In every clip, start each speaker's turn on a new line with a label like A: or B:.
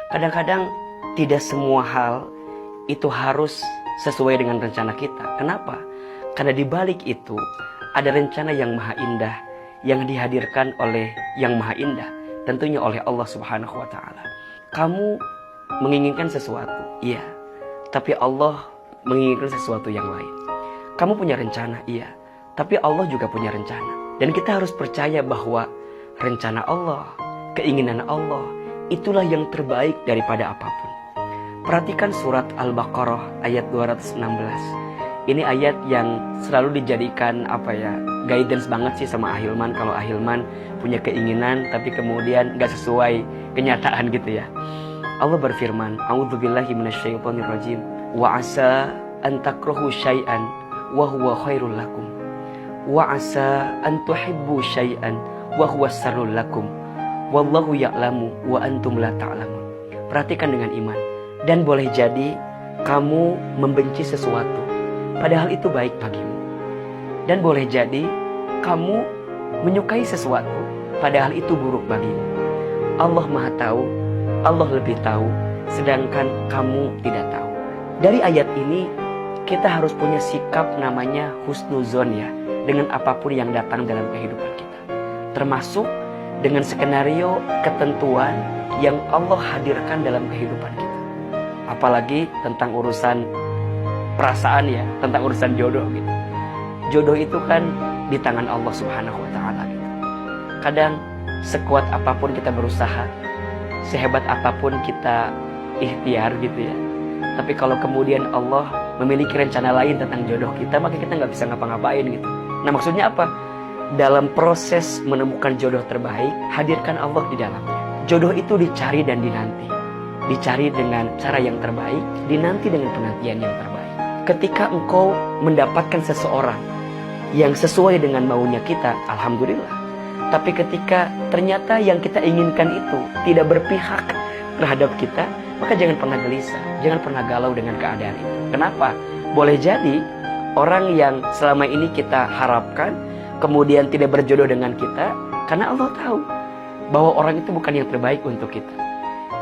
A: Kadang-kadang tidak semua hal itu harus sesuai dengan rencana kita. Kenapa? Karena di balik itu ada rencana yang maha indah yang dihadirkan oleh yang maha indah, tentunya oleh Allah Subhanahu wa taala. Kamu menginginkan sesuatu, iya, tapi Allah menginginkan sesuatu yang lain. Kamu punya rencana, iya, tapi Allah juga punya rencana. Dan kita harus percaya bahwa rencana Allah, keinginan Allah, itulah yang terbaik daripada apapun. Perhatikan surat Al-Baqarah ayat 216. Ini ayat yang selalu dijadikan guidance banget sih sama Ahilman. Kalau Ahilman punya keinginan tapi kemudian gak sesuai kenyataan gitu ya. Allah berfirman, A'udzubillahi minasyaitonirrajim. Wa asa an takrahu syai'an wa huwa khairul lakum. Wa asa an tuhibbu syai'an wa huwa syarrul lakum. Wallahu ya'lamu wa antum la ta'lamun. Perhatikan dengan iman. Dan boleh jadi kamu membenci sesuatu, padahal itu baik bagimu. Dan boleh jadi kamu menyukai sesuatu, padahal itu buruk bagimu. Allah Maha tahu, Allah lebih tahu, sedangkan kamu tidak tahu. Dari ayat ini kita harus punya sikap namanya husnuzon ya, dengan apapun yang datang dalam kehidupan kita. Termasuk dengan skenario ketentuan yang Allah hadirkan dalam kehidupan kita. Apalagi tentang urusan perasaan ya, tentang urusan jodoh gitu. Jodoh itu kan di tangan Allah Subhanahu wa taala gitu. Kadang sekuat apapun kita berusaha, sehebat apapun kita ikhtiar gitu ya, tapi kalau kemudian Allah memiliki rencana lain tentang jodoh kita, maka kita nggak bisa ngapa-ngapain gitu. Nah, maksudnya apa? Dalam proses menemukan jodoh terbaik, hadirkan Allah di dalamnya. Jodoh itu dicari dan dinanti. Dicari dengan cara yang terbaik, dinanti dengan penantian yang terbaik. Ketika engkau mendapatkan seseorang yang sesuai dengan maunya kita, alhamdulillah. Tapi ketika ternyata yang kita inginkan itu tidak berpihak terhadap kita, maka jangan pernah gelisah, jangan pernah galau dengan keadaan itu. Kenapa? Boleh jadi orang yang selama ini kita harapkan kemudian tidak berjodoh dengan kita, karena Allah tahu bahwa orang itu bukan yang terbaik untuk kita.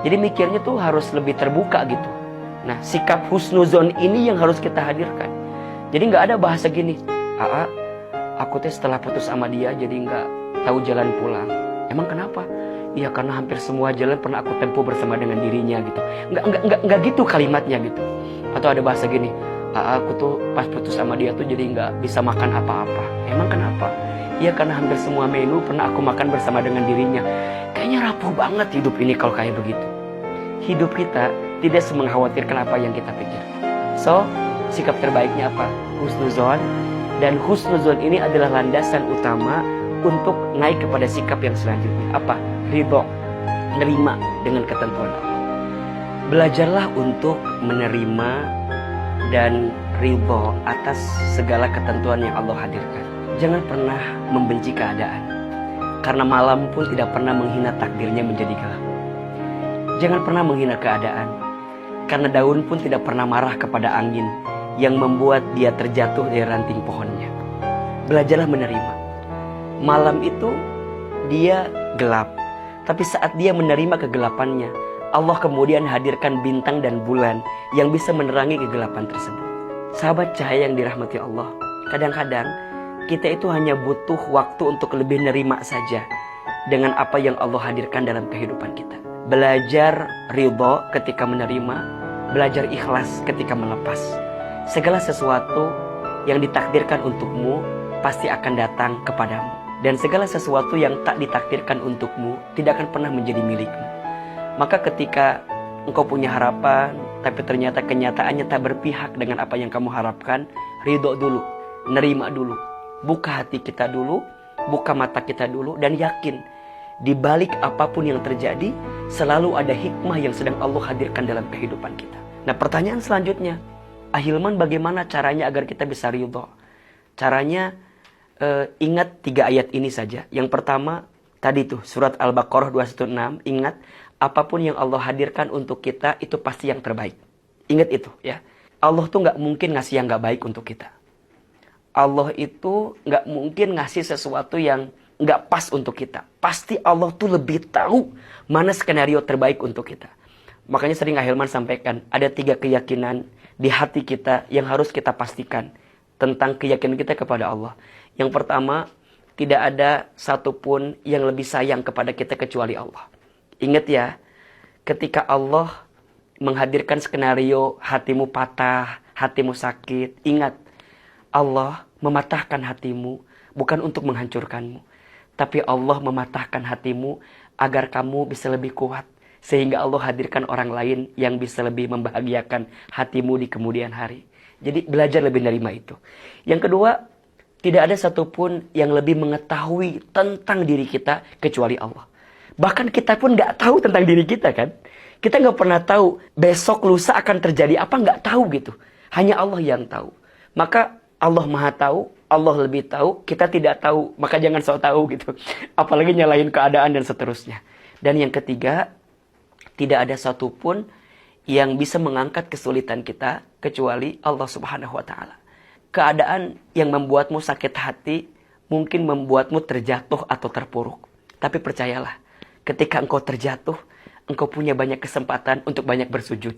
A: Jadi mikirnya tuh harus lebih terbuka gitu. Nah, sikap husnuzon ini yang harus kita hadirkan. Jadi gak ada bahasa gini, aku setelah putus sama dia jadi gak tahu jalan pulang. Emang kenapa? Iya, karena hampir semua jalan pernah aku tempuh bersama dengan dirinya gitu. Nggak gitu kalimatnya gitu. Atau ada bahasa gini, aku tuh pas putus sama dia tuh jadi gak bisa makan apa-apa. Emang kenapa? Iya, karena hampir semua menu pernah aku makan bersama dengan dirinya. Kayaknya rapuh banget hidup ini kalau kayak begitu. Hidup kita tidak semengkhawatirkan apa yang kita pikirkan. So, sikap terbaiknya apa? Husnuzon. Dan husnuzon ini adalah landasan utama untuk naik kepada sikap yang selanjutnya. Apa? Ridho. Menerima dengan ketentuan Allah. Belajarlah untuk menerima dan ridho atas segala ketentuan yang Allah hadirkan. Jangan pernah membenci keadaan. Karena malam pun tidak pernah menghina takdirnya menjadi gelap. Jangan pernah menghina keadaan. Karena daun pun tidak pernah marah kepada angin yang membuat dia terjatuh dari ranting pohonnya. Belajarlah menerima. Malam itu dia gelap. Tapi saat dia menerima kegelapannya, Allah kemudian hadirkan bintang dan bulan yang bisa menerangi kegelapan tersebut. Sahabat cahaya yang dirahmati Allah, kadang-kadang kita itu hanya butuh waktu untuk lebih nerima saja dengan apa yang Allah hadirkan dalam kehidupan kita. Belajar ridho ketika menerima, belajar ikhlas ketika melepas. Segala sesuatu yang ditakdirkan untukmu pasti akan datang kepadamu. Dan segala sesuatu yang tak ditakdirkan untukmu tidak akan pernah menjadi milikmu. Maka ketika engkau punya harapan, tapi ternyata kenyataannya tak berpihak dengan apa yang kamu harapkan, ridho dulu, nerima dulu. Buka hati kita dulu, buka mata kita dulu, dan yakin di balik apapun yang terjadi selalu ada hikmah yang sedang Allah hadirkan dalam kehidupan kita. Nah, pertanyaan selanjutnya, Ahilman, bagaimana caranya agar kita bisa ridho? Caranya ingat 3 ayat ini saja. Yang pertama tadi tuh surat Al-Baqarah 216. Ingat, apapun yang Allah hadirkan untuk kita itu pasti yang terbaik. Ingat itu ya. Allah tuh gak mungkin ngasih yang gak baik untuk kita. Allah itu gak mungkin ngasih sesuatu yang gak pas untuk kita. Pasti Allah tuh lebih tahu mana skenario terbaik untuk kita. Makanya sering Ahilman sampaikan, ada 3 keyakinan di hati kita yang harus kita pastikan tentang keyakinan kita kepada Allah. Yang pertama, tidak ada satupun yang lebih sayang kepada kita kecuali Allah. Ingat ya, ketika Allah menghadirkan skenario hatimu patah, hatimu sakit, ingat, Allah mematahkan hatimu bukan untuk menghancurkanmu, tapi Allah mematahkan hatimu agar kamu bisa lebih kuat. Sehingga Allah hadirkan orang lain yang bisa lebih membahagiakan hatimu di kemudian hari. Jadi belajar lebih menerima itu. Yang kedua, tidak ada satupun yang lebih mengetahui tentang diri kita kecuali Allah. Bahkan kita pun gak tahu tentang diri kita kan. Kita gak pernah tahu besok lusa akan terjadi apa, gak tahu gitu. Hanya Allah yang tahu. Maka Allah maha tahu, Allah lebih tahu, kita tidak tahu. Maka jangan sok tahu gitu. Apalagi nyalahin keadaan dan seterusnya. Dan yang ketiga, tidak ada satupun yang bisa mengangkat kesulitan kita kecuali Allah Subhanahu wa Ta'ala. Keadaan yang membuatmu sakit hati mungkin membuatmu terjatuh atau terpuruk. Tapi percayalah, ketika engkau terjatuh, engkau punya banyak kesempatan untuk banyak bersujud.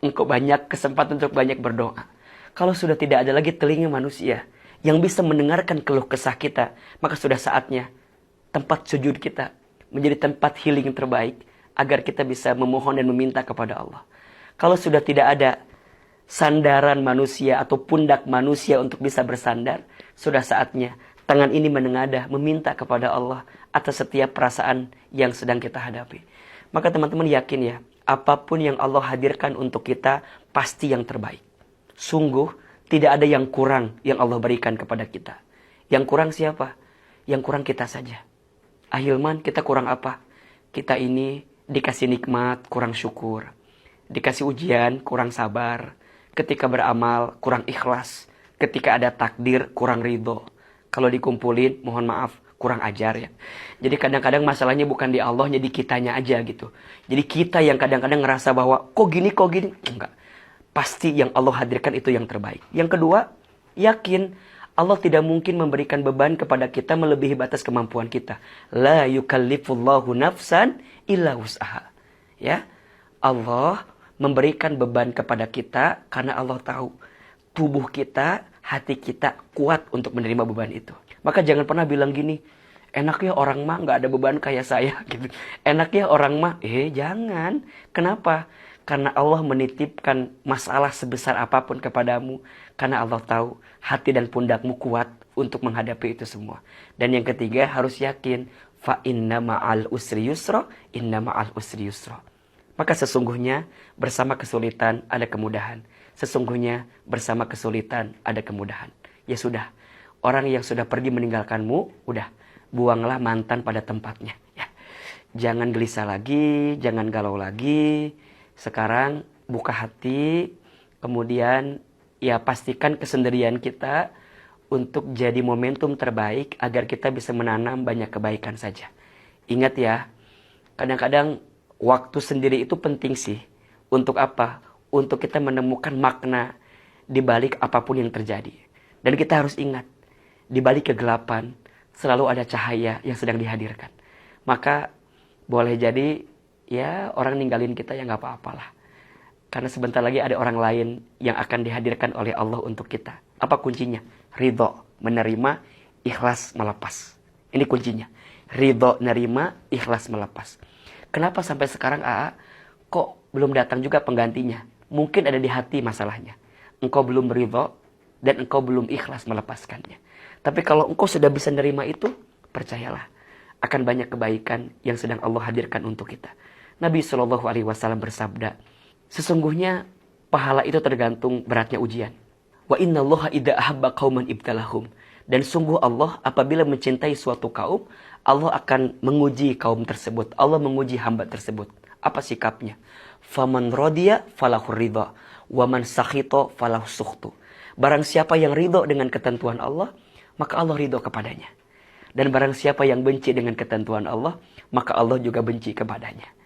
A: Engkau banyak kesempatan untuk banyak berdoa. Kalau sudah tidak ada lagi telinga manusia yang bisa mendengarkan keluh kesah kita, maka sudah saatnya tempat sujud kita menjadi tempat healing terbaik, agar kita bisa memohon dan meminta kepada Allah. Kalau sudah tidak ada sandaran manusia atau pundak manusia untuk bisa bersandar, sudah saatnya tangan ini menengadah meminta kepada Allah atas setiap perasaan yang sedang kita hadapi. Maka teman-teman yakin ya, apapun yang Allah hadirkan untuk kita pasti yang terbaik. Sungguh tidak ada yang kurang yang Allah berikan kepada kita. Yang kurang siapa? Yang kurang kita saja. Ahilman, kita kurang apa? Kita ini dikasih nikmat, kurang syukur. Dikasih ujian, kurang sabar. Ketika beramal, kurang ikhlas. Ketika ada takdir, kurang ridho. Kalau dikumpulin, mohon maaf, kurang ajar ya. Jadi kadang-kadang masalahnya bukan di Allah, jadi kitanya aja gitu. Jadi kita yang kadang-kadang ngerasa bahwa, kok gini. Enggak. Pasti yang Allah hadirkan itu yang terbaik. Yang kedua, yakin Allah tidak mungkin memberikan beban kepada kita melebihi batas kemampuan kita. La yukallifullahu nafsan illa wus'aha. Ya. Allah memberikan beban kepada kita karena Allah tahu tubuh kita, hati kita kuat untuk menerima beban itu. Maka jangan pernah bilang gini, enaknya orang mah gak ada beban kayak saya gitu. Enaknya orang mah, jangan. Kenapa? Karena Allah menitipkan masalah sebesar apapun kepadamu. Karena Allah tahu hati dan pundakmu kuat untuk menghadapi itu semua. Dan yang ketiga harus yakin. Fa inna ma'al usri yusra, inna ma'al usri yusra. Maka sesungguhnya bersama kesulitan ada kemudahan. Sesungguhnya bersama kesulitan ada kemudahan. Ya sudah, orang yang sudah pergi meninggalkanmu, udah, buanglah mantan pada tempatnya. Ya. Jangan gelisah lagi, jangan galau lagi. Sekarang buka hati, kemudian ya pastikan kesendirian kita untuk jadi momentum terbaik agar kita bisa menanam banyak kebaikan saja. Ingat ya, kadang-kadang waktu sendiri itu penting sih. Untuk apa? Untuk kita menemukan makna di balik apapun yang terjadi. Dan kita harus ingat, di balik kegelapan selalu ada cahaya yang sedang dihadirkan. Maka boleh jadi ya orang ninggalin kita ya gak apa-apalah. Karena sebentar lagi ada orang lain yang akan dihadirkan oleh Allah untuk kita. Apa kuncinya? Ridho, menerima, ikhlas, melepas. Ini kuncinya. Ridho, nerima, ikhlas, melepas. Kenapa sampai sekarang kok belum datang juga penggantinya? Mungkin ada di hati masalahnya. Engkau belum ridho dan engkau belum ikhlas melepaskannya. Tapi kalau engkau sudah bisa nerima itu, percayalah akan banyak kebaikan yang sedang Allah hadirkan untuk kita. Nabi SAW bersabda, sesungguhnya pahala itu tergantung beratnya ujian. Wa innallaha idza ahabba qauman ibtalahum. Dan sungguh Allah apabila mencintai suatu kaum, Allah akan menguji kaum tersebut. Allah menguji hamba tersebut. Apa sikapnya? Faman radiya falahu ridha, wa man sakhita falahu sukhtu. Barang siapa yang ridho dengan ketentuan Allah, maka Allah ridho kepadanya. Dan barang siapa yang benci dengan ketentuan Allah, maka Allah juga benci kepadanya.